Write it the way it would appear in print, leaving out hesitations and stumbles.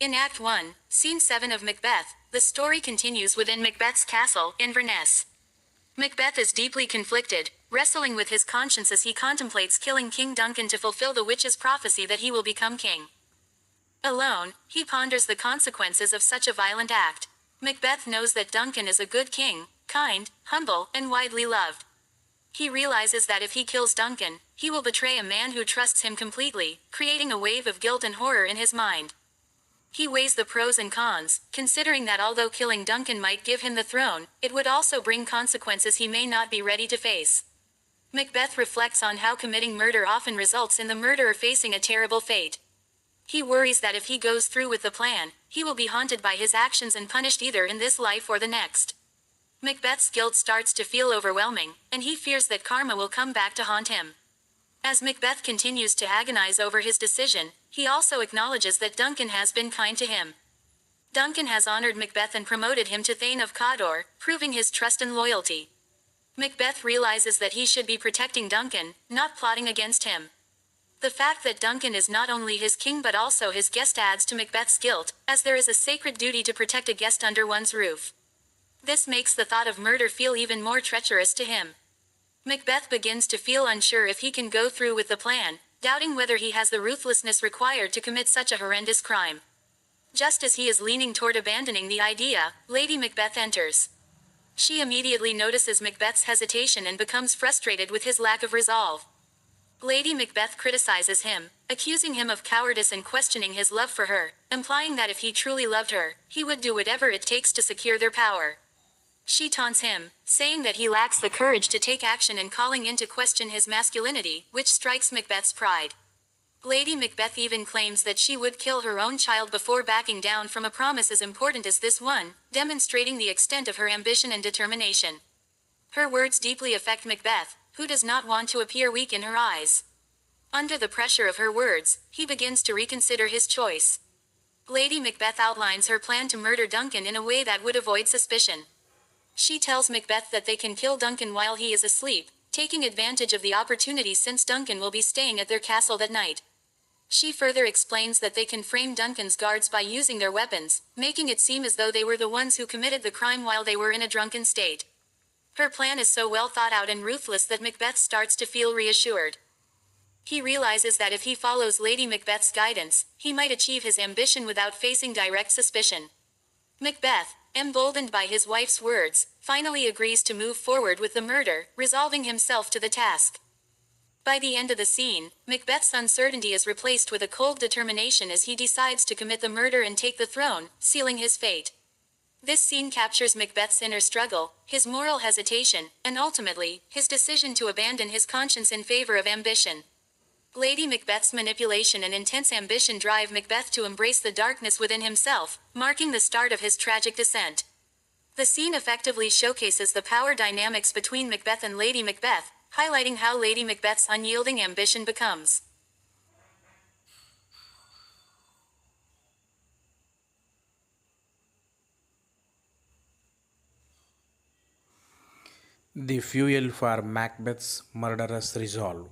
In Act 1, Scene 7 of Macbeth, the story continues within Macbeth's castle, Inverness. Macbeth is deeply conflicted, wrestling with his conscience as he contemplates killing King Duncan to fulfill the witch's prophecy that he will become king. Alone, he ponders the consequences of such a violent act. Macbeth knows that Duncan is a good king, kind, humble, and widely loved. He realizes that if he kills Duncan, he will betray a man who trusts him completely, creating a wave of guilt and horror in his mind. He weighs the pros and cons, considering that although killing Duncan might give him the throne, it would also bring consequences he may not be ready to face. Macbeth reflects on how committing murder often results in the murderer facing a terrible fate. He worries that if he goes through with the plan, he will be haunted by his actions and punished either in this life or the next. Macbeth's guilt starts to feel overwhelming, and he fears that karma will come back to haunt him. As Macbeth continues to agonize over his decision, he also acknowledges that Duncan has been kind to him. Duncan has honored Macbeth and promoted him to Thane of Cawdor, proving his trust and loyalty. Macbeth realizes that he should be protecting Duncan, not plotting against him. The fact that Duncan is not only his king but also his guest adds to Macbeth's guilt, as there is a sacred duty to protect a guest under one's roof. This makes the thought of murder feel even more treacherous to him. Macbeth begins to feel unsure if he can go through with the plan, doubting whether he has the ruthlessness required to commit such a horrendous crime. Just as he is leaning toward abandoning the idea, Lady Macbeth enters. She immediately notices Macbeth's hesitation and becomes frustrated with his lack of resolve. Lady Macbeth criticizes him, accusing him of cowardice and questioning his love for her, implying that if he truly loved her, he would do whatever it takes to secure their power. She taunts him, saying that he lacks the courage to take action and calling into question his masculinity, which strikes Macbeth's pride. Lady Macbeth even claims that she would kill her own child before backing down from a promise as important as this one, demonstrating the extent of her ambition and determination. Her words deeply affect Macbeth, who does not want to appear weak in her eyes. Under the pressure of her words, he begins to reconsider his choice. Lady Macbeth outlines her plan to murder Duncan in a way that would avoid suspicion. She tells Macbeth that they can kill Duncan while he is asleep, taking advantage of the opportunity since Duncan will be staying at their castle that night. She further explains that they can frame Duncan's guards by using their weapons, making it seem as though they were the ones who committed the crime while they were in a drunken state. Her plan is so well thought out and ruthless that Macbeth starts to feel reassured. He realizes that if he follows Lady Macbeth's guidance, he might achieve his ambition without facing direct suspicion. Macbeth, emboldened by his wife's words, finally agrees to move forward with the murder, resolving himself to the task. By the end of the scene, Macbeth's uncertainty is replaced with a cold determination as he decides to commit the murder and take the throne, sealing his fate. This scene captures Macbeth's inner struggle, his moral hesitation, and ultimately, his decision to abandon his conscience in favor of ambition. Lady Macbeth's manipulation and intense ambition drive Macbeth to embrace the darkness within himself, marking the start of his tragic descent. The scene effectively showcases the power dynamics between Macbeth and Lady Macbeth, highlighting how Lady Macbeth's unyielding ambition becomes the fuel for Macbeth's murderous resolve.